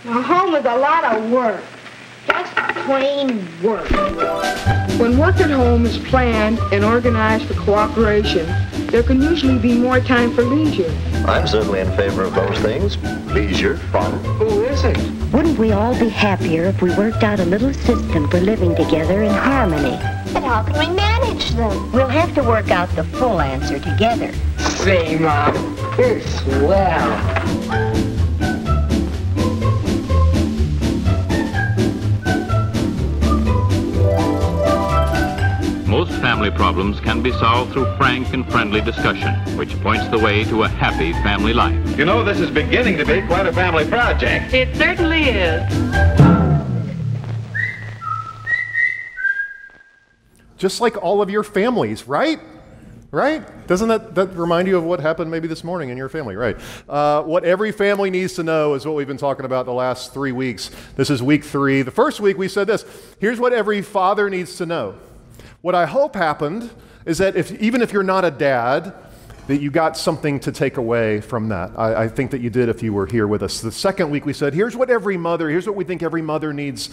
Now, home is a lot of work. Just plain work. When work at home is planned and organized for cooperation, there can usually be more time for leisure. I'm certainly in favor of those things. Leisure, fun. Who isn't? Wouldn't we all be happier if we worked out a little system for living together in harmony? But how can we manage them? We'll have to work out the full answer together. Say, Mom, you're swell. Most family problems can be solved through frank and friendly discussion, which points the way to a happy family life. You know, this is beginning to be quite a family project. It certainly is. Just like all of your families, right? Right? Doesn't that remind you of what happened maybe this morning in your family? Right. What every family needs to know is what we've been talking about the last 3 weeks. This is week 3. The first week we said this. Here's what every father needs to know. What I hope happened is that even if you're not a dad, that you got something to take away from that. I think that you did if you were here with us. The second week we said, here's what we think every mother needs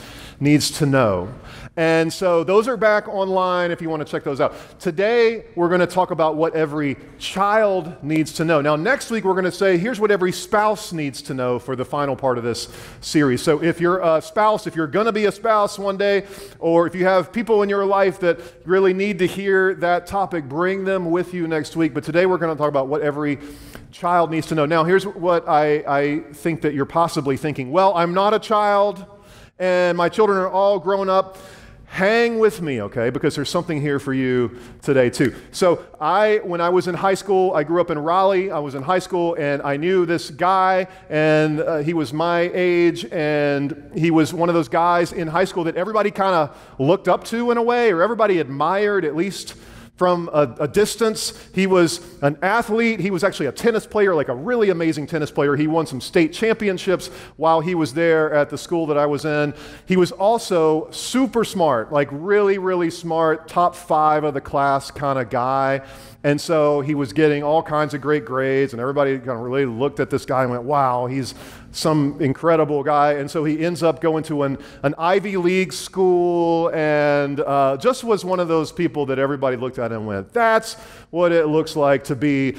to know. And so those are back online if you want to check those out. Today, we're going to talk about what every child needs to know. Now, next week, we're going to say, here's what every spouse needs to know for the final part of this series. So if you're a spouse, if you're going to be a spouse one day, or if you have people in your life that really need to hear that topic, bring them with you next week. But today, we're going to talk about what every child needs to know. Now, here's what I think that you're possibly thinking. Well, I'm not a child, and my children are all grown up. Hang with me, okay, because there's something here for you today, too. So when I was in high school, I grew up in Raleigh. I was in high school, and I knew this guy, and he was my age, and he was one of those guys in high school that everybody kind of looked up to in a way, or everybody admired, at least from a distance. He was an athlete. He was actually a tennis player, like a really amazing tennis player. He won some state championships while he was there at the school that I was in. He was also super smart, like really, really smart, top 5 of the class kind of guy. And so he was getting all kinds of great grades, and everybody kind of really looked at this guy and went, wow, he's some incredible guy. And so he ends up going to an Ivy League school, and just was one of those people that everybody looked at and went, that's what it looks like to be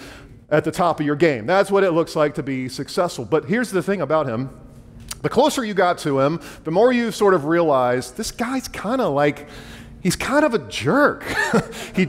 at the top of your game. That's what it looks like to be successful. But here's the thing about him. The closer you got to him, the more you sort of realized this guy's kind of like, he's kind of a jerk. He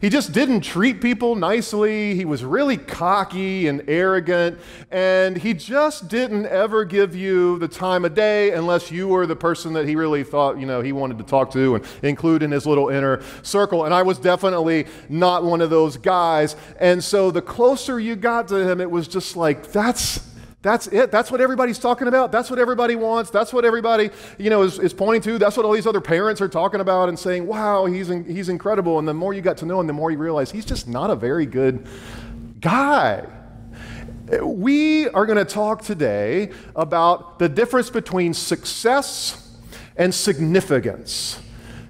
just didn't treat people nicely. He was really cocky and arrogant, and he just didn't ever give you the time of day unless you were the person that he really thought, he wanted to talk to and include in his little inner circle. And I was definitely not one of those guys. And so the closer you got to him, it was just like, that's it. That's what everybody's talking about. That's what everybody wants. That's what everybody, is pointing to. That's what all these other parents are talking about and saying, wow, he's incredible. And the more you got to know him, the more you realize he's just not a very good guy. We are going to talk today about the difference between success and significance.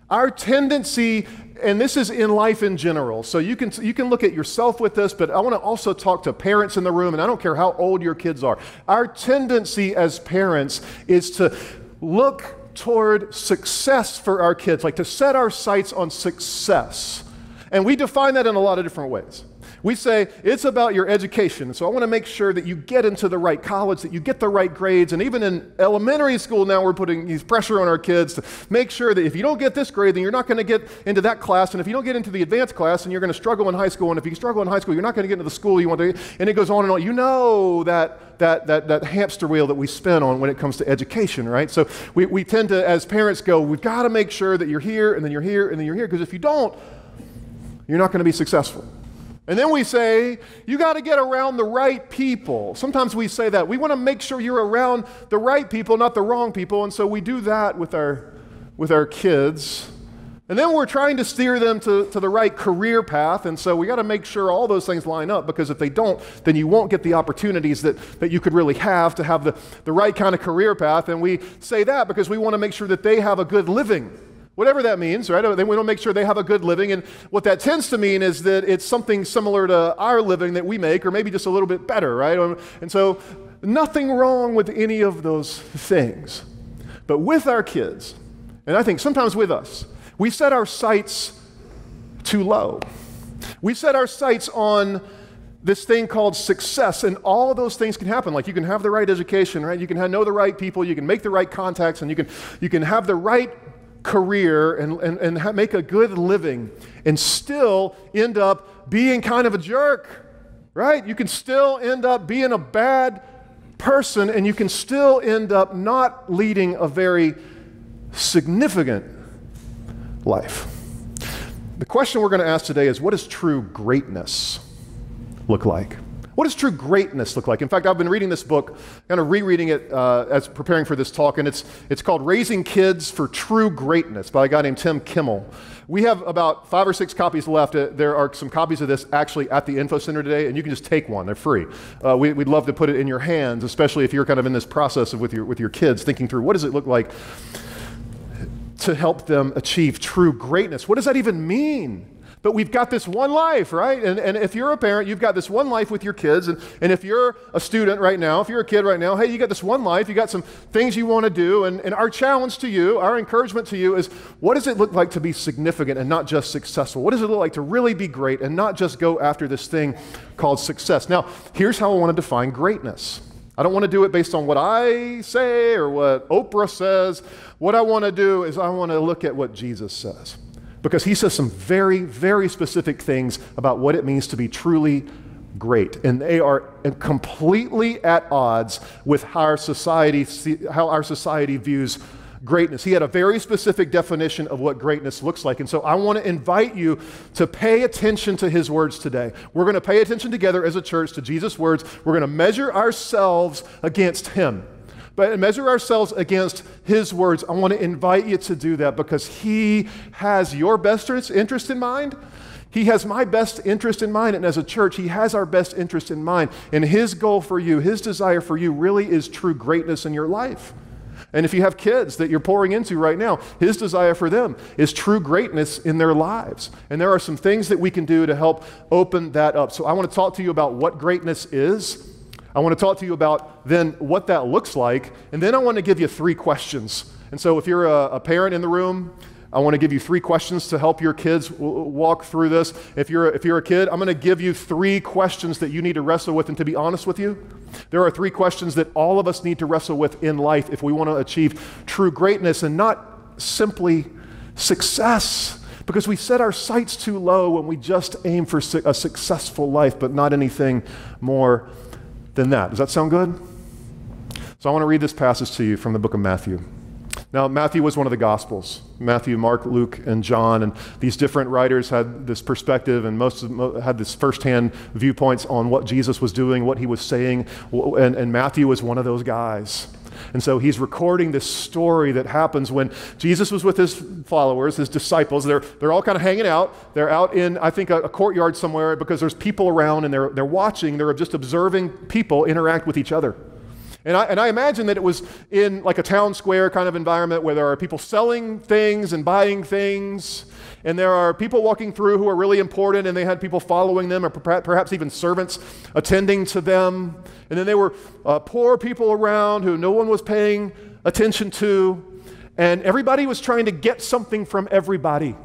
Our tendency, and this is in life in general, so you can look at yourself with this, but I want to also talk to parents in the room, and I don't care how old your kids are. Our tendency as parents is to look toward success for our kids, like to set our sights on success. And we define that in a lot of different ways. We say, it's about your education. So I want to make sure that you get into the right college, that you get the right grades. And even in elementary school now, we're putting pressure on our kids to make sure that if you don't get this grade, then you're not going to get into that class. And if you don't get into the advanced class, then you're going to struggle in high school. And if you struggle in high school, you're not going to get into the school you want to. And it goes on and on. You know that hamster wheel that we spin on when it comes to education, right? So we tend to, as parents, go, we've got to make sure that you're here, and then you're here, and then you're here. Because if you don't, you're not going to be successful. And then we say, you got to get around the right people. Sometimes we say that. We want to make sure you're around the right people, not the wrong people. And so we do that with our kids. And then we're trying to steer them to the right career path. And so we got to make sure all those things line up, because if they don't, then you won't get the opportunities that you could really have to have the right kind of career path. And we say that because we want to make sure that they have a good living. Whatever that means, right? Then we don't make sure they have a good living. And what that tends to mean is that it's something similar to our living that we make, or maybe just a little bit better, right? And so nothing wrong with any of those things. But with our kids, and I think sometimes with us, we set our sights too low. We set our sights on this thing called success, and all of those things can happen. Like you can have the right education, right? You can know the right people, you can make the right contacts, and you can have the right career and make a good living and still end up being kind of a jerk, right? You can still end up being a bad person, and you can still end up not leading a very significant life. The question we're going to ask today is, what does true greatness look like? What does true greatness look like? In fact, I've been reading this book, kind of rereading it as preparing for this talk, and it's called Raising Kids for True Greatness by a guy named Tim Kimmel. We have about 5 or 6 copies left. There are some copies of this actually at the Info Center today, and you can just take one. They're free. We'd love to put it in your hands, especially if you're kind of in this process with your kids, thinking through what does it look like to help them achieve true greatness. What does that even mean? But we've got this one life, right? And if you're a parent, you've got this one life with your kids. And if you're a student right now, if you're a kid right now, hey, you got this one life. You got some things you want to do. And our challenge to you, our encouragement to you is, what does it look like to be significant and not just successful? What does it look like to really be great and not just go after this thing called success? Now, here's how I want to define greatness. I don't want to do it based on what I say or what Oprah says. What I want to do is I want to look at what Jesus says. Because he says some very, very specific things about what it means to be truly great. And they are completely at odds with how our society views greatness. He had a very specific definition of what greatness looks like. And so I want to invite you to pay attention to his words today. We're going to pay attention together as a church to Jesus' words. We're going to measure ourselves against him. But measure ourselves against his words. I want to invite you to do that because he has your best interest in mind. He has my best interest in mind. And as a church, he has our best interest in mind. And his goal for you, his desire for you really is true greatness in your life. And if you have kids that you're pouring into right now, his desire for them is true greatness in their lives. And there are some things that we can do to help open that up. So I want to talk to you about what greatness is. I want to talk to you about then what that looks like, and then I want to give you 3 questions. And so if you're a parent in the room, I want to give you 3 questions to help your kids walk through this. If you're a kid, I'm going to give you 3 questions that you need to wrestle with. And to be honest with you, there are 3 questions that all of us need to wrestle with in life if we want to achieve true greatness and not simply success. Because we set our sights too low when we just aim for a successful life, but not anything more than that. Does that sound good? So I want to read this passage to you from the book of Matthew. Now, Matthew was one of the Gospels. Matthew, Mark, Luke, and John, and these different writers had this perspective, and most of them had this firsthand viewpoints on what Jesus was doing, what he was saying, and Matthew was one of those guys. And so he's recording this story that happens when Jesus was with his followers, his disciples. They're all kind of hanging out. They're out in, I think, a courtyard somewhere because there's people around and they're watching. They're just observing people interact with each other. And I imagine that it was in like a town square kind of environment where there are people selling things and buying things. And there are people walking through who are really important, and they had people following them, or perhaps even servants attending to them. And then there were poor people around who no one was paying attention to, and everybody was trying to get something from everybody.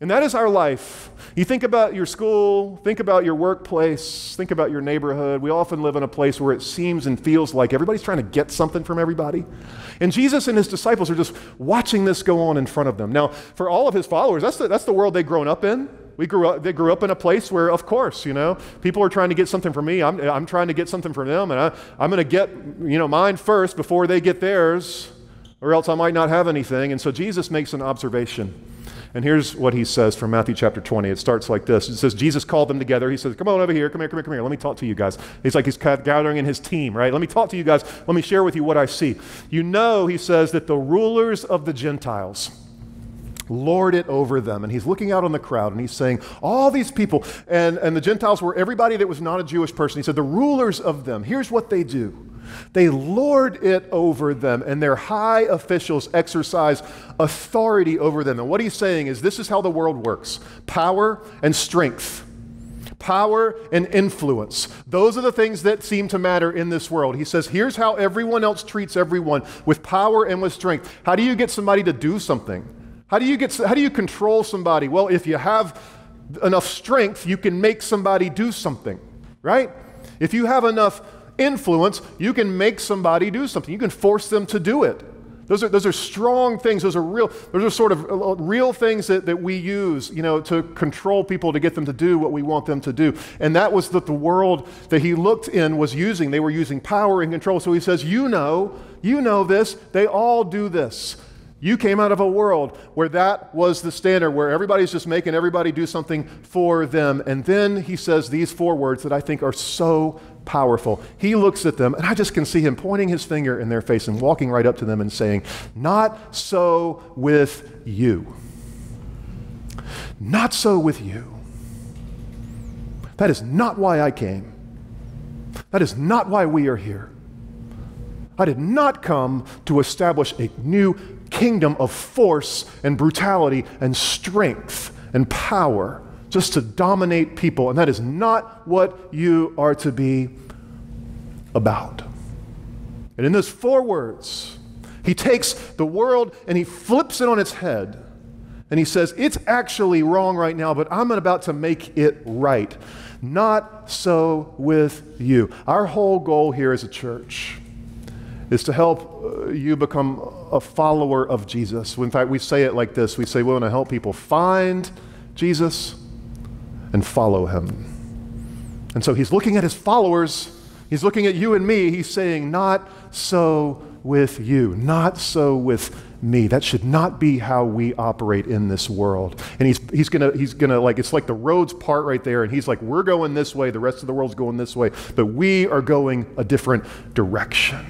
And that is our life. You think about your school, think about your workplace, think about your neighborhood. We often live in a place where it seems and feels like everybody's trying to get something from everybody. And Jesus and his disciples are just watching this go on in front of them. Now, for all of his followers, that's the world they'd grown up in. They grew up in a place where, of course, people are trying to get something from me. I'm trying to get something from them, and I'm going to get, mine first before they get theirs, or else I might not have anything. And so Jesus makes an observation. And here's what he says from Matthew chapter 20. It starts like this. It says, Jesus called them together. He says, come on over here. Come here. Let me talk to you guys. He's gathering in his team, right? Let me talk to you guys. Let me share with you what I see. He says that the rulers of the Gentiles lord it over them. And he's looking out on the crowd and he's saying, all these people, and the Gentiles were everybody that was not a Jewish person. He said, the rulers of them, here's what they do. They lord it over them, and their high officials exercise authority over them. And what he's saying is this is how the world works. Power and strength. Power and influence. Those are the things that seem to matter in this world. He says, here's how everyone else treats everyone, with power and with strength. How do you get somebody to do something? How do you control somebody? Well, if you have enough strength, you can make somebody do something, right? If you have enough influence, you can make somebody do something. You can force them to do it. Those are strong things. Those are sort of real things that we use, to control people, to get them to do what we want them to do. And that was that the world that he looked in was using. They were using power and control. So he says, you know this. They all do this. You came out of a world where that was the standard, where everybody's just making everybody do something for them. And then he says these 4 words that I think are so powerful. He looks at them, and I just can see him pointing his finger in their face and walking right up to them and saying, "Not so with you. Not so with you. That is not why I came. That is not why we are here. I did not come to establish a new kingdom of force and brutality and strength and power just to dominate people. And that is not what you are to be about." And in those 4 words, he takes the world and he flips it on its head. And he says, it's actually wrong right now, but I'm about to make it right. Not so with you. Our whole goal here as a church is to help you become a follower of Jesus. In fact, we say it like this. We say we want to help people find Jesus and follow him. And so he's looking at his followers. He's looking at you and me. He's saying, not so with you. Not so with me. That should not be how we operate in this world. And he's gonna like, it's like the roads part right there, and he's like, we're going this way, the rest of the world's going this way, but we are going a different direction.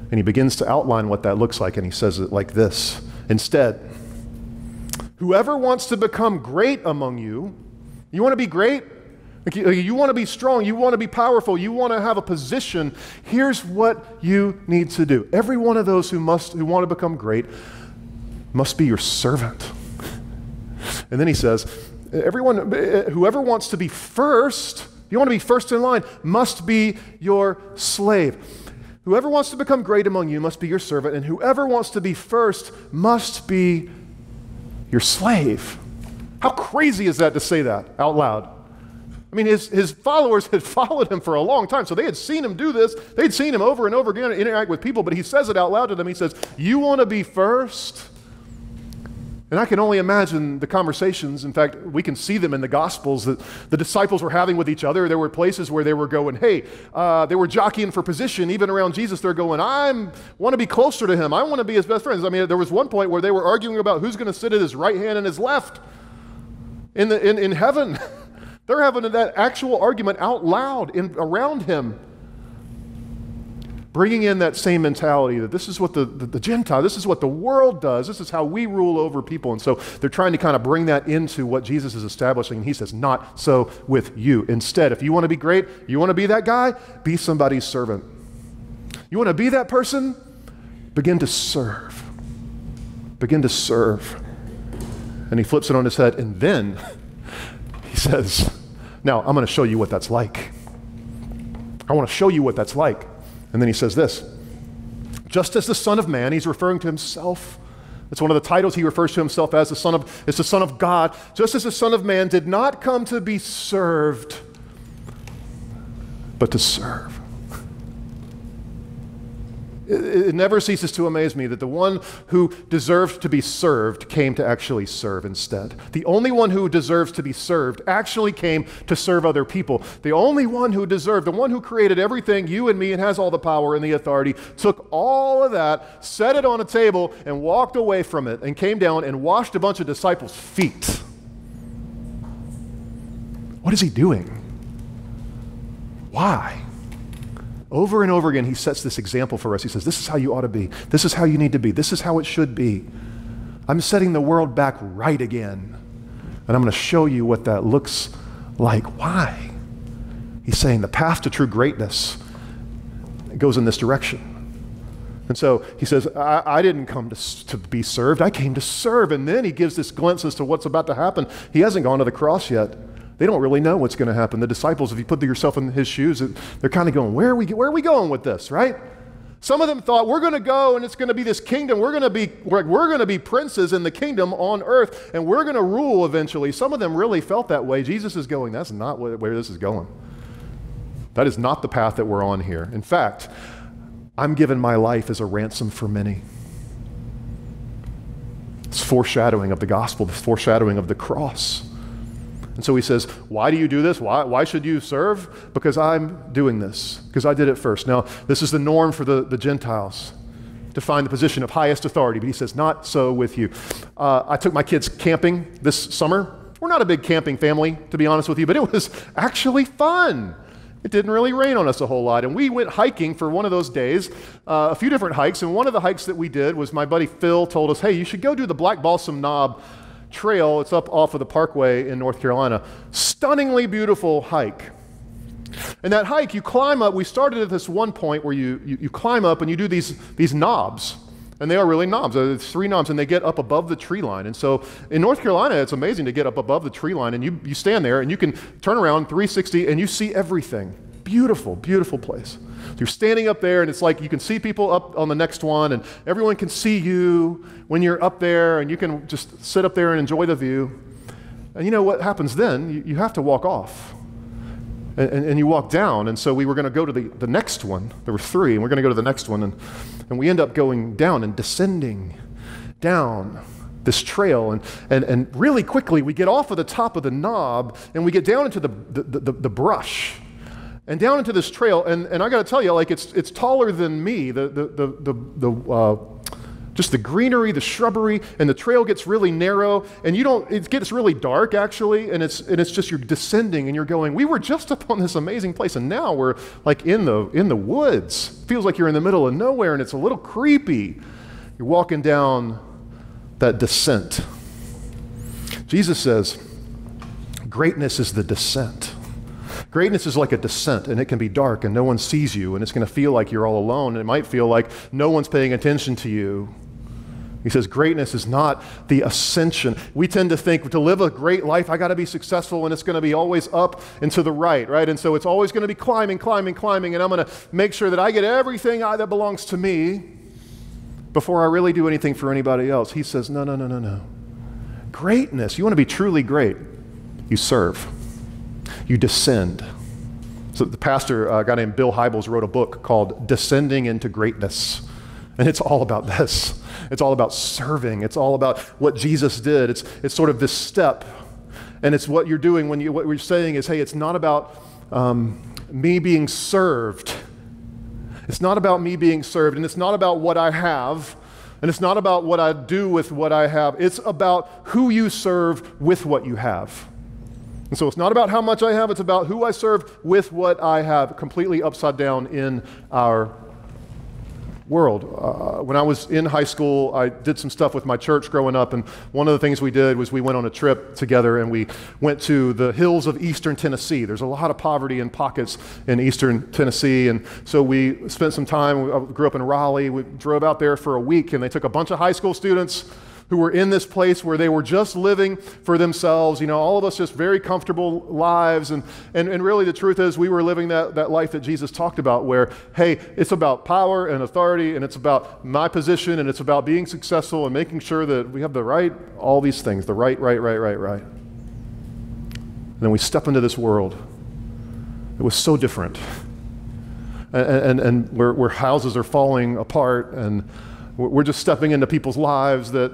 And he begins to outline what that looks like, and he says it like this. Instead, whoever wants to become great among you, you want to be great? You want to be strong, you want to be powerful, you want to have a position, here's what you need to do. Every one of those who want to become great must be your servant. And then he says, whoever wants to be first, you want to be first in line, must be your slave. Whoever wants to become great among you must be your servant, and whoever wants to be first must be your slave. How crazy is that to say that out loud? I mean, his followers had followed him for a long time, so they had seen him do this. They'd seen him over and over again interact with people, but he says it out loud to them. He says, you want to be first? And I can only imagine the conversations. In fact, we can see them in the Gospels that the disciples were having with each other. There were places where they were going, they were jockeying for position. Even around Jesus, they're going, I want to be closer to him. I want to be his best friends. I mean, there was one point where they were arguing about who's going to sit at his right hand and his left in heaven. They're having that actual argument out loud around him, bringing in that same mentality that this is what the Gentile, this is what the world does, this is how we rule over people. And so they're trying to kind of bring that into what Jesus is establishing. And he says, not so with you. Instead, if you want to be great, you want to be that guy, be somebody's servant. You want to be that person? Begin to serve. Begin to serve. And he flips it on his head, and then he says, now I'm going to show you what that's like. I want to show you what that's like. And then he says this, just as the Son of Man, he's referring to himself. It's one of the titles he refers to himself as, it's the Son of God. Just as the Son of Man did not come to be served, but to serve. It never ceases to amaze me that the one who deserved to be served came to actually serve instead. The only one who deserves to be served actually came to serve other people. The only one who deserved, the one who created everything, you and me, and has all the power and the authority, took all of that, set it on a table, and walked away from it, and came down and washed a bunch of disciples' feet. What is he doing? Why? Over and over again, he sets this example for us. He says, this is how you ought to be. This is how you need to be. This is how it should be. I'm setting the world back right again. And I'm going to show you what that looks like. Why? He's saying the path to true greatness goes in this direction. And so he says, I didn't come to be served. I came to serve. And then he gives this glimpse as to what's about to happen. He hasn't gone to the cross yet. they don't really know what's going to happen. The disciples, if you put yourself in his shoes, they're kind of going, where are we going with this, right? Some of them thought, we're going to go and it's going to be this kingdom. We're going to be princes in the kingdom on earth, and we're going to rule eventually. Some of them really felt that way. Jesus is going, that's not where this is going. That is not the path that we're on here. In fact, I'm giving my life as a ransom for many. It's foreshadowing of the gospel, the foreshadowing of the cross. And so he says, why do you do this? Why should you serve? Because I'm doing this, because I did it first. Now, this is the norm for the Gentiles, to find the position of highest authority, but he says, not so with you. I took my kids camping this summer. We're not a big camping family, to be honest with you, but it was actually fun. It didn't really rain on us a whole lot, and we went hiking for one of those days, a few different hikes, and one of the hikes that we did was my buddy Phil told us, hey, you should go do the Black Balsam Knob Trail. It's up off of the Parkway in North Carolina. Stunningly beautiful hike. And that hike, you climb up. We started at this one point where you climb up and you do these knobs. And they are really knobs. It's 3 knobs, and they get up above the tree line. And so in North Carolina, it's amazing to get up above the tree line, and you stand there, and you can turn around 360, and you see everything. Beautiful, beautiful place. So you're standing up there, and it's like you can see people up on the next one, and everyone can see you when you're up there, and you can just sit up there and enjoy the view. And you know what happens then? You have to walk off. And you walk down, and so we were going to go to the next one. There were 3, and we're going to go to the next one, and we end up going down and descending down this trail, and really quickly we get off of the top of the knob, and we get down into the brush, and down into this trail, and I got to tell you, like it's taller than me. Just the greenery, the shrubbery, and the trail gets really narrow, and it gets really dark actually, and it's just you're descending and you're going, we were just up on this amazing place, and now we're like in the woods. Feels like you're in the middle of nowhere, and it's a little creepy. You're walking down that descent. Jesus says, greatness is the descent. Greatness is like a descent, and it can be dark, and no one sees you, and it's going to feel like you're all alone, and it might feel like no one's paying attention to you. He says greatness is not the ascension. We tend to think to live a great life, I got to be successful, and it's going to be always up and to the right? And so it's always going to be climbing, and I'm going to make sure that I get everything that belongs to me before I really do anything for anybody else. He says, no. Greatness, you want to be truly great, you serve. You descend. So the pastor, a guy named Bill Hybels, wrote a book called Descending into Greatness. And it's all about this. It's all about serving. It's all about what Jesus did. It's sort of this step. And it's what you're doing when what you're saying is, hey, it's not about me being served. It's not about me being served, and it's not about what I have, and it's not about what I do with what I have. It's about who you serve with what you have. And so it's not about how much I have, it's about who I serve with what I have, completely upside down in our world. When I was in high school, I did some stuff with my church growing up, and one of the things we did was we went on a trip together, and we went to the hills of eastern Tennessee. There's a lot of poverty in pockets in eastern Tennessee, and so we spent some time. I grew up in Raleigh. We drove out there for a week, and they took a bunch of high school students who were in this place where they were just living for themselves, all of us just very comfortable lives, and really the truth is we were living that life that Jesus talked about where, hey, it's about power and authority, and it's about my position, and it's about being successful and making sure that we have the right, all these things, the right. And then we step into this world. It was so different. And where houses are falling apart, and we're just stepping into people's lives that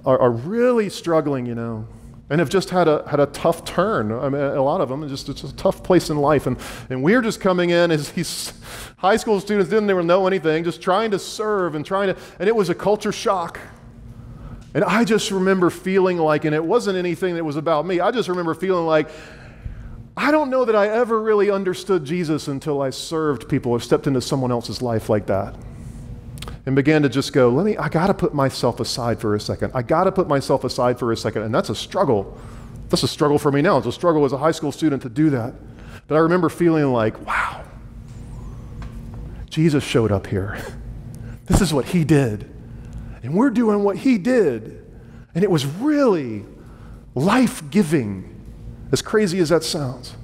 are really struggling, and have just had a tough turn. I mean, a lot of them, it's just a tough place in life. And we're just coming in as these high school students didn't even know anything, just trying to serve and it was a culture shock. And I just remember feeling like, and it wasn't anything that was about me, I just remember feeling like, I don't know that I ever really understood Jesus until I served people or stepped into someone else's life like that. And began to just go, I got to put myself aside for a second. And that's a struggle. That's a struggle for me now. It's a struggle as a high school student to do that. But I remember feeling like, wow, Jesus showed up here. This is what he did. And we're doing what he did. And it was really life-giving As crazy as that sounds.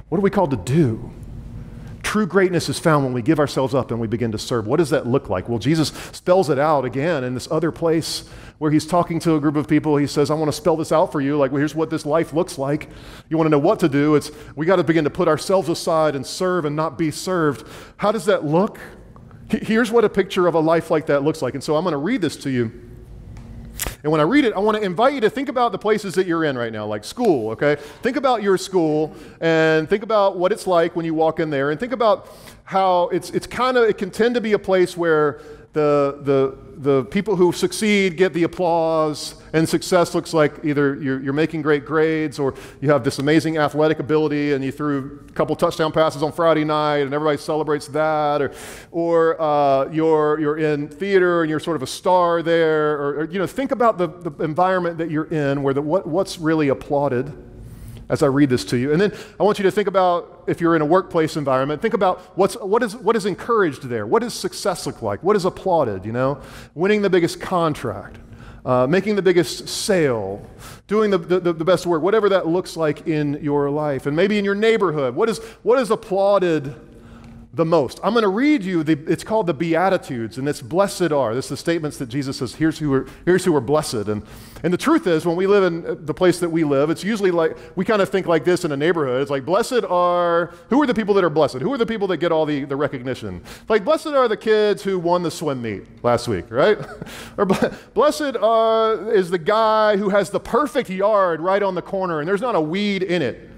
What are we called to do? True greatness is found when we give ourselves up and we begin to serve. What does that look like? Well, Jesus spells it out again in this other place where he's talking to a group of people. He says, I want to spell this out for you. Like, well, here's what this life looks like. You want to know what to do? We got to begin to put ourselves aside and serve and not be served. How does that look? Here's what a picture of a life like that looks like. And so I'm going to read this to you. And when I read it, I want to invite you to think about the places that you're in right now, like school, okay? Think about your school and think about what it's like when you walk in there, and think about how it can tend to be a place where the people who succeed get the applause, and success looks like either you're making great grades, or you have this amazing athletic ability and you threw a couple touchdown passes on Friday night and everybody celebrates that, or you're in theater and you're sort of a star there, or think about the environment that you're in where what's really applauded. As I read this to you. And then I want you to think about, if you're in a workplace environment, think about what is encouraged there. What does success look like? What is applauded, Winning the biggest contract, making the biggest sale, doing the best work, whatever that looks like in your life. And maybe in your neighborhood, what is applauded the most? I'm going to read you, it's called the Beatitudes, and it's blessed are. This is the statements that Jesus says, here's who are blessed. And the truth is, when we live in the place that we live, it's usually like, we kind of think like this in a neighborhood. It's like, blessed are, who are the people that are blessed? Who are the people that get all the recognition? Like, blessed are the kids who won the swim meet last week, right? Or blessed is the guy who has the perfect yard right on the corner and there's not a weed in it.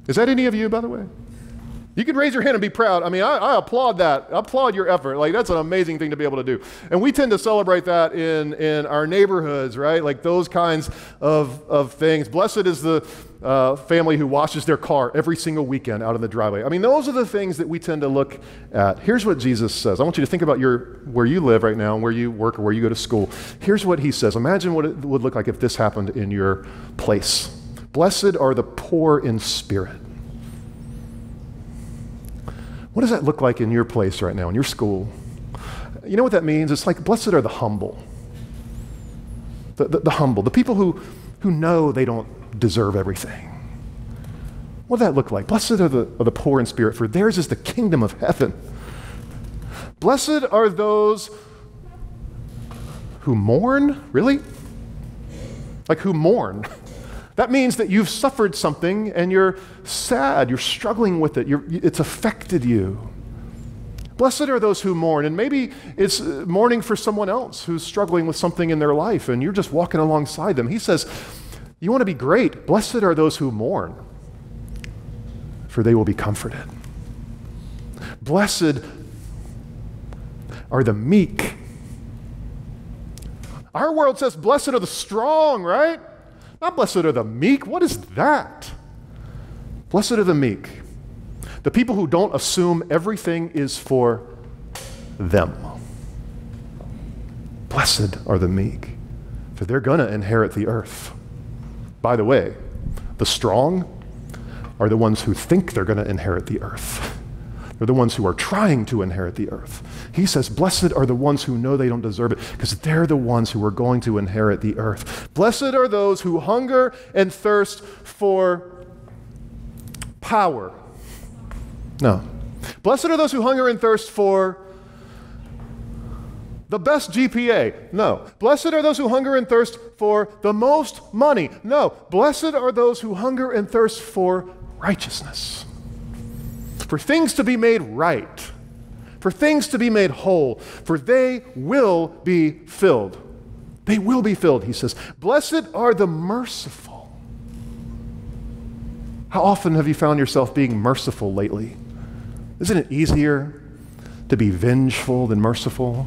Is that any of you, by the way? You can raise your hand and be proud. I mean, I applaud that. I applaud your effort. Like, that's an amazing thing to be able to do. And we tend to celebrate that in our neighborhoods, right? Like those kinds of things. Blessed is the family who washes their car every single weekend out in the driveway. I mean, those are the things that we tend to look at. Here's what Jesus says. I want you to think about where you live right now and where you work or where you go to school. Here's what he says. Imagine what it would look like if this happened in your place. Blessed are the poor in spirit. What does that look like in your place right now, in your school? You know what that means? It's like, blessed are the humble. The humble, the people who know they don't deserve everything. What does that look like? Blessed are the poor in spirit, for theirs is the kingdom of heaven. Blessed are those who mourn, really? Like, who mourn? That means that you've suffered something and you're sad, you're struggling with it, it's affected you. Blessed are those who mourn, and maybe it's mourning for someone else who's struggling with something in their life and you're just walking alongside them. He says, you want to be great, blessed are those who mourn, for they will be comforted. Blessed are the meek. Our world says, blessed are the strong, right? Not blessed are the meek. What is that? Blessed are the meek. The people who don't assume everything is for them. Blessed are the meek, for they're going to inherit the earth. By the way, the strong are the ones who think they're going to inherit the earth. They're the ones who are trying to inherit the earth. He says, blessed are the ones who know they don't deserve it, because they're the ones who are going to inherit the earth. Blessed are those who hunger and thirst for power. No. Blessed are those who hunger and thirst for the best GPA. No. Blessed are those who hunger and thirst for the most money. No. Blessed are those who hunger and thirst for righteousness. For things to be made right, for things to be made whole, for they will be filled. They will be filled, he says. Blessed are the merciful. How often have you found yourself being merciful lately? Isn't it easier to be vengeful than merciful?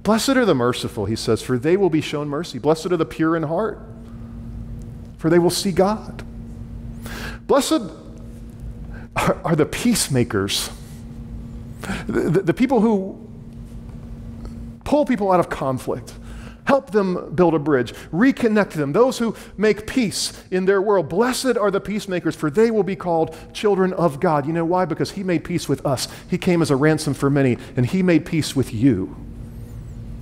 Blessed are the merciful, he says, for they will be shown mercy. Blessed are the pure in heart, for they will see God. Blessed are the peacemakers, the people who pull people out of conflict, help them build a bridge, reconnect them, those who make peace in their world. Blessed are the peacemakers, for they will be called children of God. You know why? Because he made peace with us. He came as a ransom for many, and he made peace with you.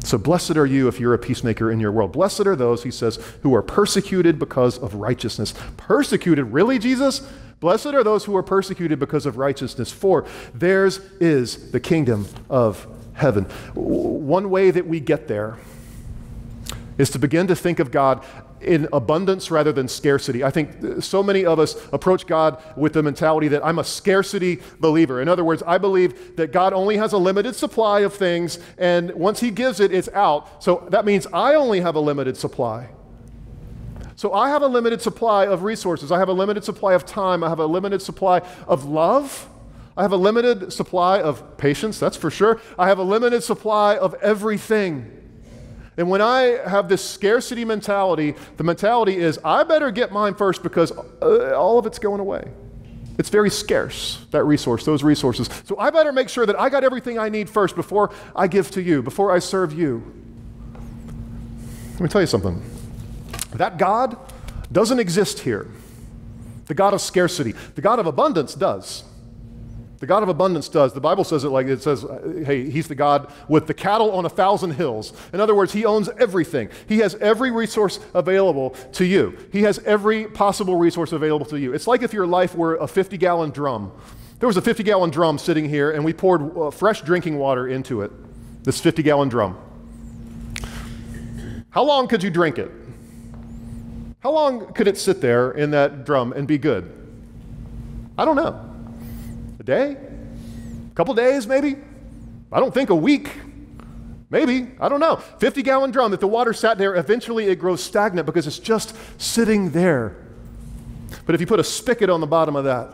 So blessed are you if you're a peacemaker in your world. Blessed are those, he says, who are persecuted because of righteousness. Persecuted? Really, Jesus? Blessed are those who are persecuted because of righteousness, for theirs is the kingdom of heaven. One way that we get there is to begin to think of God in abundance rather than scarcity. I think so many of us approach God with the mentality that I'm a scarcity believer. In other words, I believe that God only has a limited supply of things, and once he gives it, it's out. So that means I only have a limited supply. So I have a limited supply of resources. I have a limited supply of time. I have a limited supply of love. I have a limited supply of patience, that's for sure. I have a limited supply of everything. And when I have this scarcity mentality, the mentality is, I better get mine first because all of it's going away. It's very scarce, that resource, those resources. So I better make sure that I got everything I need first before I give to you, before I serve you. Let me tell you something. That God doesn't exist here. The God of scarcity. The God of abundance does. The God of abundance does. The Bible says it like it says, hey, he's the God with the cattle on 1,000 hills. In other words, he owns everything. He has every resource available to you. He has every possible resource available to you. It's like if your life were a 50-gallon drum. There was a 50-gallon drum sitting here, and we poured fresh drinking water into it, this 50-gallon drum. How long could you drink it? How long could it sit there in that drum and be good? I don't know. A day? A couple days, maybe? I don't think a week. Maybe. I don't know. 50-gallon drum, if the water sat there, eventually it grows stagnant because it's just sitting there. But if you put a spigot on the bottom of that,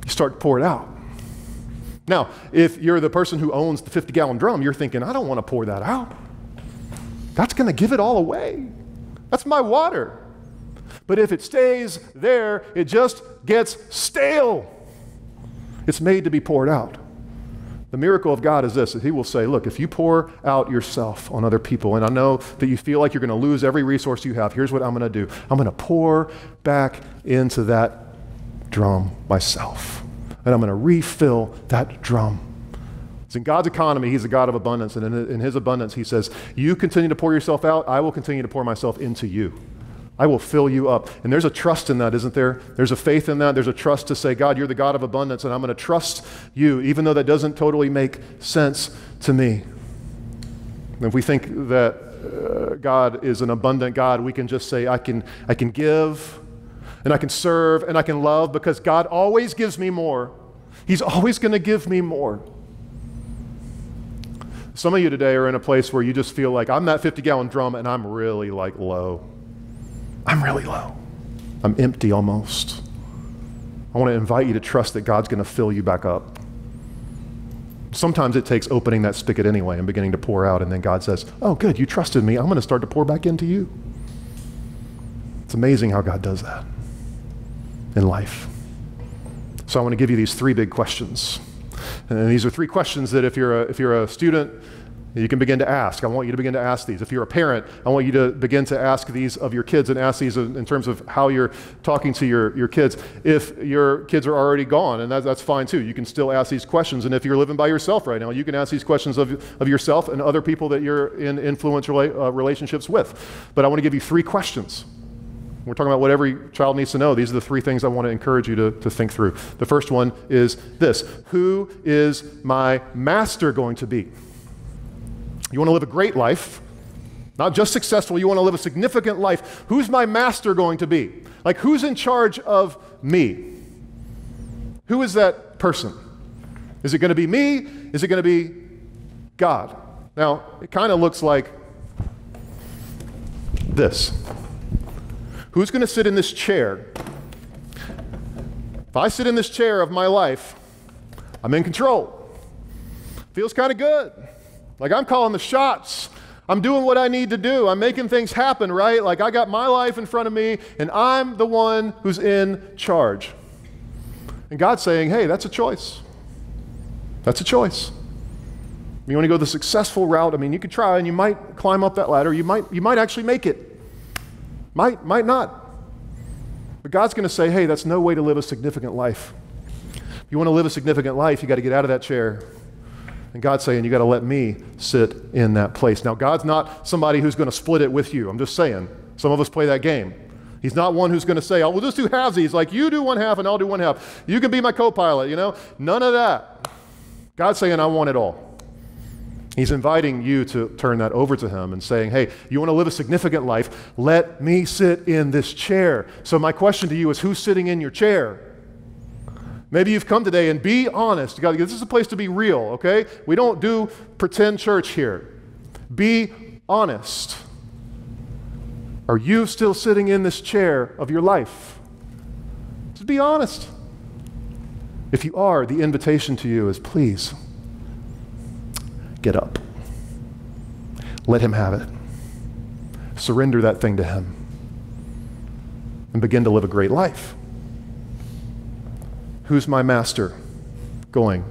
you start to pour it out. Now, if you're the person who owns the 50-gallon drum, you're thinking, I don't want to pour that out. That's going to give it all away. That's my water. But if it stays there, it just gets stale. It's made to be poured out. The miracle of God is this, that he will say, look, if you pour out yourself on other people, and I know that you feel like you're going to lose every resource you have, here's what I'm going to do. I'm going to pour back into that drum myself. And I'm going to refill that drum. It's in God's economy, he's a God of abundance. And in his abundance, he says, you continue to pour yourself out, I will continue to pour myself into you. I will fill you up. And there's a trust in that, isn't there? There's a faith in that. There's a trust to say, God, you're the God of abundance, and I'm going to trust you, even though that doesn't totally make sense to me. And if we think that God is an abundant God, we can just say, I can give, and I can serve, and I can love, because God always gives me more. He's always going to give me more. Some of you today are in a place where you just feel like, I'm that 50-gallon drum, and I'm really like low. I'm really low. I'm empty almost. I want to invite you to trust that God's going to fill you back up. Sometimes it takes opening that spigot anyway and beginning to pour out, and then God says, oh good, you trusted me. I'm going to start to pour back into you. It's amazing how God does that in life. So I want to give you these three big questions. And these are three questions that if you're a student, you can begin to ask. I want you to begin to ask these. If you're a parent, I want you to begin to ask these of your kids and ask these in terms of how you're talking to your kids. If your kids are already gone, and that's fine too, you can still ask these questions. And if you're living by yourself right now, you can ask these questions of yourself and other people that you're in influential relationships with. But I want to give you three questions. We're talking about what every child needs to know. These are the three things I want to encourage you to think through. The first one is this: who is my master going to be? You want to live a great life, not just successful, you want to live a significant life. Who's my master going to be? Like, who's in charge of me? Who is that person? Is it going to be me? Is it going to be God? Now, it kind of looks like this. Who's going to sit in this chair? If I sit in this chair of my life, I'm in control. Feels kind of good. Like I'm calling the shots. I'm doing what I need to do. I'm making things happen, right? Like I got my life in front of me, and I'm the one who's in charge. And God's saying, hey, that's a choice. That's a choice. You want to go the successful route? I mean, you could try, and you might climb up that ladder. You might actually make it. Might not. But God's going to say, hey, that's no way to live a significant life. If you want to live a significant life, you got to get out of that chair And God's saying, you got to let me sit in that place. Now, God's not somebody who's going to split it with you. I'm just saying. Some of us play that game. He's not one who's going to say, oh, we'll just do halvesies. Like, you do one half and I'll do one half. You can be my co-pilot, None of that. God's saying, I want it all. He's inviting you to turn that over to him and saying, hey, you want to live a significant life? Let me sit in this chair. So my question to you is, who's sitting in your chair? Maybe you've come today, and be honest. This is a place to be real, okay? We don't do pretend church here. Be honest. Are you still sitting in this chair of your life? Just be honest. If you are, the invitation to you is, please, get up. Let him have it. Surrender that thing to him. And begin to live a great life. Who's my master going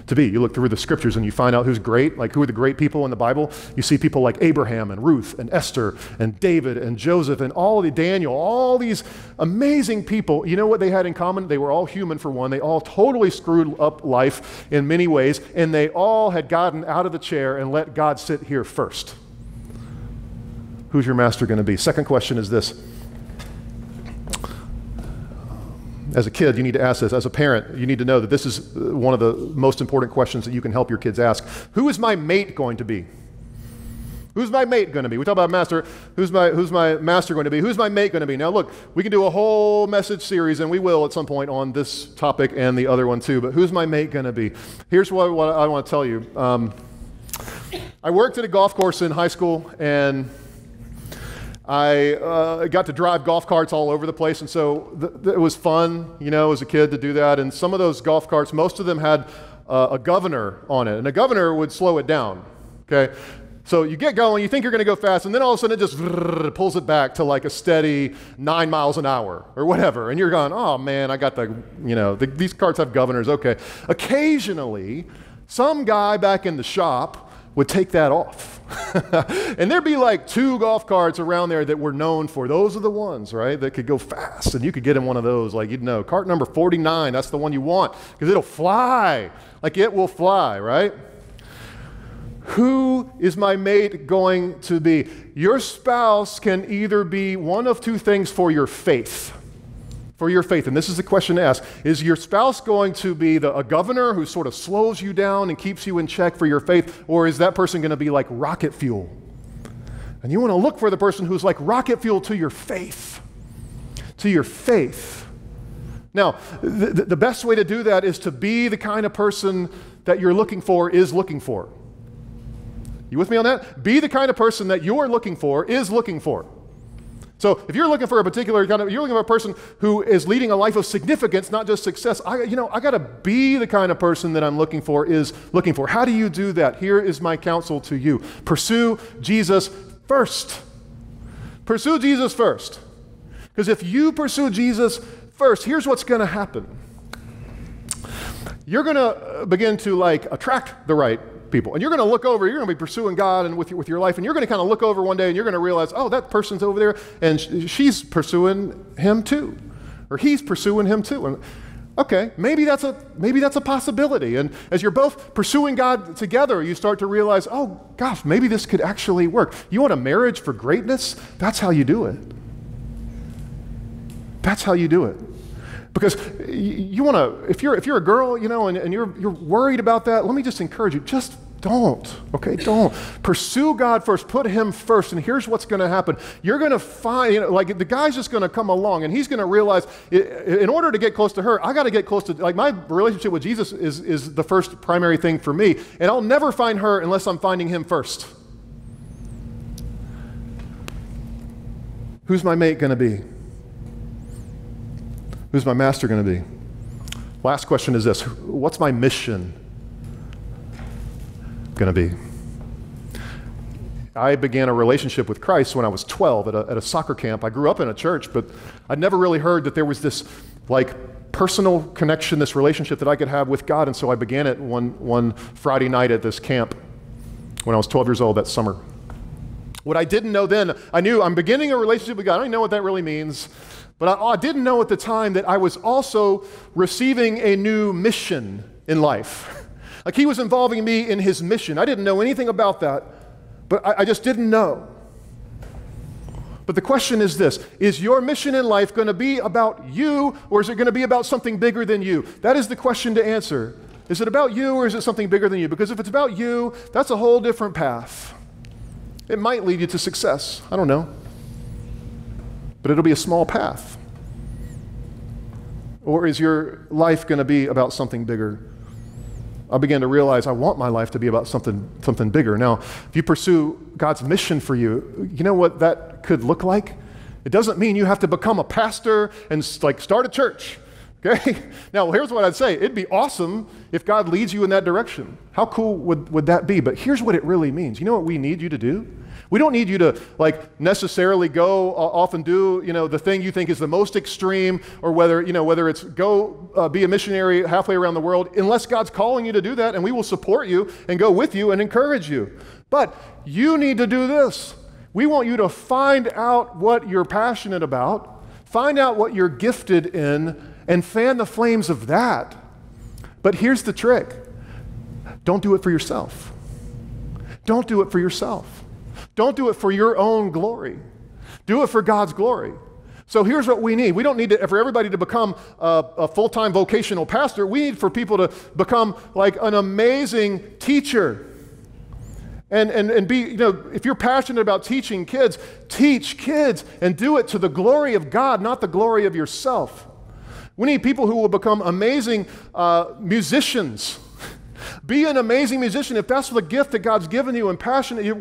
to be? You look through the scriptures and you find out who's great, like who are the great people in the Bible. You see people like Abraham and Ruth and Esther and David and Joseph and Daniel, all these amazing people. You know what they had in common? They were all human, for one. They all totally screwed up life in many ways, and they all had gotten out of the chair and let God sit here first. Who's your master going to be? Second question is this. As a kid, you need to ask this. As a parent, you need to know that this is one of the most important questions that you can help your kids ask. Who is my mate going to be? Who's my mate going to be? We talk about master. Who's my master going to be? Who's my mate going to be? Now look, we can do a whole message series, and we will at some point, on this topic and the other one too, but who's my mate going to be? Here's what I want to tell you. I worked at a golf course in high school, and I got to drive golf carts all over the place, and so it was fun, as a kid to do that. And some of those golf carts, most of them had a governor on it, and a governor would slow it down, okay? So you get going, you think you're going to go fast, and then all of a sudden it just pulls it back to like a steady 9 miles an hour or whatever, and you're going, oh man, I got these carts have governors, okay. Occasionally, some guy back in the shop would take that off. And there'd be like 2 golf carts around there that were known for, those are the ones, right, that could go fast. And you could get in one of those, like, cart number 49, that's the one you want, because it'll fly. Like, it will fly, right? Who is my mate going to be? Your spouse can either be one of 2 things for your faith. For your faith, and this is the question to ask. Is your spouse going to be a governor who sort of slows you down and keeps you in check for your faith, or is that person going to be like rocket fuel? And you want to look for the person who's like rocket fuel to your faith. To your faith. Now, the best way to do that is to be the kind of person that you're looking for is looking for. You with me on that? Be the kind of person that you're looking for is looking for. So if you're looking for a particular you're looking for a person who is leading a life of significance, not just success, I got to be the kind of person that I'm looking for is looking for. How do you do that? Here is my counsel to you. Pursue Jesus first. Pursue Jesus first. Because if you pursue Jesus first, here's what's going to happen. You're going to begin to attract the right people. And you're going to look over, you're going to be pursuing God and with your life, and you're going to kind of look over one day and you're going to realize, oh, that person's over there and she's pursuing him too. Or he's pursuing him too. And okay, maybe that's a possibility. And as you're both pursuing God together, you start to realize, oh gosh, maybe this could actually work. You want a marriage for greatness? That's how you do it. That's how you do it. Because you want to, if you're a girl, and you're worried about that, let me just encourage you, just don't, okay? Don't. Pursue God first. Put him first. And here's what's going to happen. You're going to find, the guy's just going to come along, and he's going to realize, in order to get close to her, I got to get close to, my relationship with Jesus is the first primary thing for me. And I'll never find her unless I'm finding him first. Who's my mate going to be? Who's my master going to be? Last question is this. What's my mission going to be? I began a relationship with Christ when I was 12 at a soccer camp. I grew up in a church, but I'd never really heard that there was this personal connection, this relationship that I could have with God. And so I began it one Friday night at this camp when I was 12 years old that summer. What I didn't know then, I knew I'm beginning a relationship with God. I don't know what that really means. But I didn't know at the time that I was also receiving a new mission in life. Like he was involving me in his mission. I didn't know anything about that, but I just didn't know. But the question is this: is your mission in life going to be about you, or is it going to be about something bigger than you? That is the question to answer. Is it about you, or is it something bigger than you? Because if it's about you, that's a whole different path. It might lead you to success. I don't know. But it'll be a small path. Or is your life going to be about something bigger? I began to realize I want my life to be about something bigger. Now, if you pursue God's mission for you, you know what that could look like? It doesn't mean you have to become a pastor and start a church. Okay? Now, here's what I'd say. It'd be awesome if God leads you in that direction. How cool would that be? But here's what it really means. You know what we need you to do? We don't need you to necessarily go off and do, the thing you think is the most extreme, or whether it's go be a missionary halfway around the world, unless God's calling you to do that, and we will support you and go with you and encourage you. But you need to do this. We want you to find out what you're passionate about, find out what you're gifted in, and fan the flames of that. But here's the trick. Don't do it for yourself. Don't do it for yourself. Don't do it for your own glory. Do it for God's glory. So here's what we need. We don't need for everybody to become a full-time vocational pastor. We need for people to become like an amazing teacher. And be, if you're passionate about teaching kids, teach kids and do it to the glory of God, not the glory of yourself. We need people who will become amazing musicians. Be an amazing musician. If that's the gift that God's given you and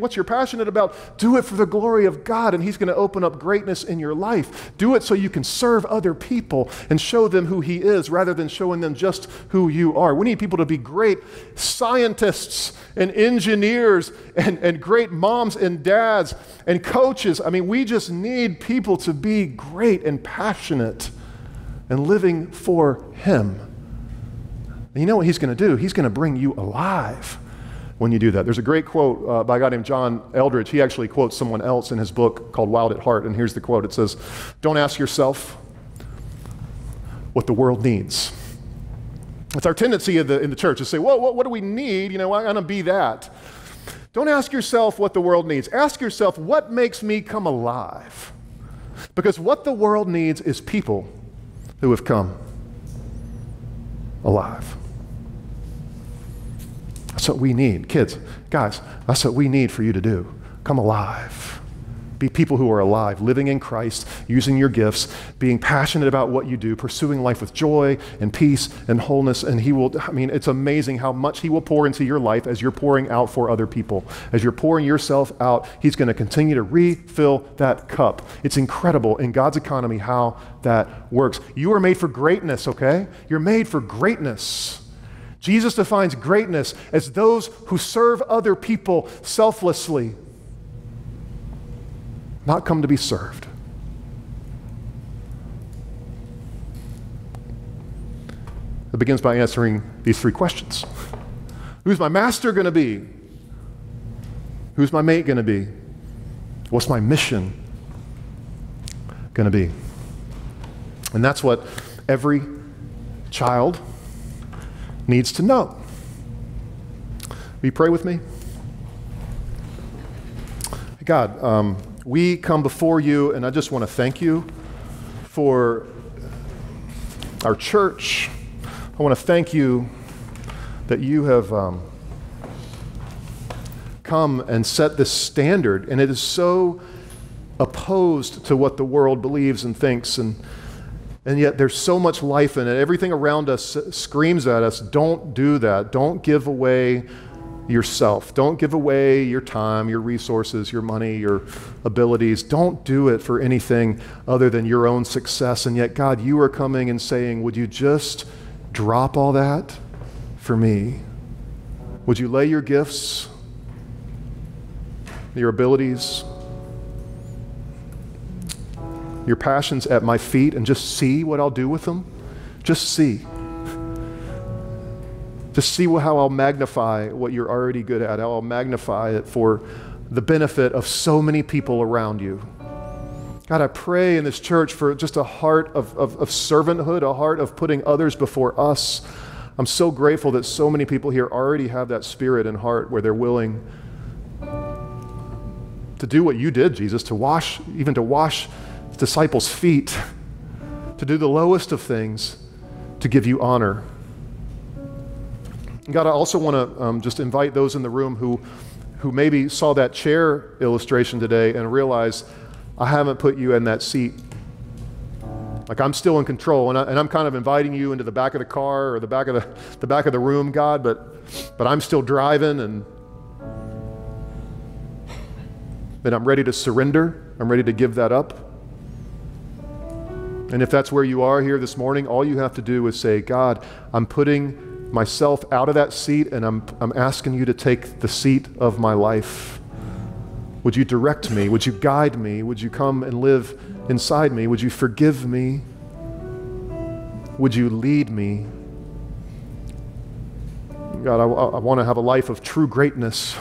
what you're passionate about, do it for the glory of God, and He's going to open up greatness in your life. Do it so you can serve other people and show them who He is rather than showing them just who you are. We need people to be great scientists and engineers and great moms and dads and coaches. I mean, we just need people to be great and passionate and living for Him. And you know what He's going to do? He's going to bring you alive when you do that. There's a great quote by a guy named John Eldredge. He actually quotes someone else in his book called Wild at Heart, and here's the quote. It says, "Don't ask yourself what the world needs." It's our tendency in the church to say, well, what do we need? I'm going to be that. Don't ask yourself what the world needs. Ask yourself, what makes me come alive? Because what the world needs is people who have come alive. That's what we need. Kids, guys, that's what we need for you to do. Come alive. Be people who are alive, living in Christ, using your gifts, being passionate about what you do, pursuing life with joy and peace and wholeness. And it's amazing how much He will pour into your life as you're pouring out for other people. As you're pouring yourself out, He's going to continue to refill that cup. It's incredible in God's economy how that works. You are made for greatness, okay? You're made for greatness. Jesus defines greatness as those who serve other people selflessly, not come to be served. It begins by answering these three questions. Who's my master going to be? Who's my mate going to be? What's my mission going to be? And that's what every child needs to know. Will you pray with me? God, we come before you, and I just want to thank you for our church. I want to thank you that you have come and set this standard, and it is so opposed to what the world believes and thinks, and yet there's so much life in it. Everything around us screams at us, don't do that. Don't give away yourself. Don't give away your time, your resources, your money, your abilities. Don't do it for anything other than your own success. And yet, God, you are coming and saying, would you just drop all that for me? Would you lay your gifts, your abilities, your passions at my feet and just see what I'll do with them? Just see. Just see how I'll magnify what you're already good at, how I'll magnify it for the benefit of so many people around you. God, I pray in this church for just a heart of servanthood, a heart of putting others before us. I'm so grateful that so many people here already have that spirit and heart where they're willing to do what you did, Jesus, to wash disciples' feet, to do the lowest of things, to give you honor. God, I also want to just invite those in the room who maybe saw that chair illustration today and realized, I haven't put you in that seat. Like, I'm still in control, and I'm kind of inviting you into the back of the car or the back of the room, God, but I'm still driving, and I'm ready to surrender. I'm ready to give that up. And if that's where you are here this morning, all you have to do is say, God, I'm putting myself out of that seat, and I'm asking you to take the seat of my life. Would you direct me? Would you guide me? Would you come and live inside me? Would you forgive me? Would you lead me? God, I want to have a life of true greatness.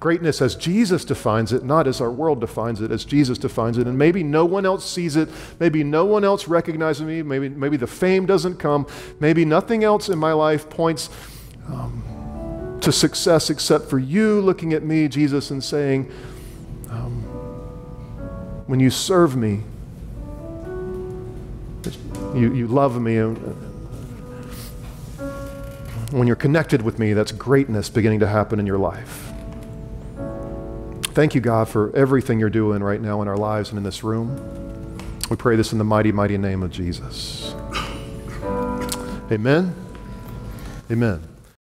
Greatness as Jesus defines it, not as our world defines it, as Jesus defines it. And maybe no one else sees it. Maybe no one else recognizes me. Maybe the fame doesn't come. Maybe nothing else in my life points to success except for you looking at me, Jesus, and saying, when you serve me, you love me. When you're connected with me, that's greatness beginning to happen in your life. Thank you, God, for everything you're doing right now in our lives and in this room. We pray this in the mighty, mighty name of Jesus. Amen. Amen.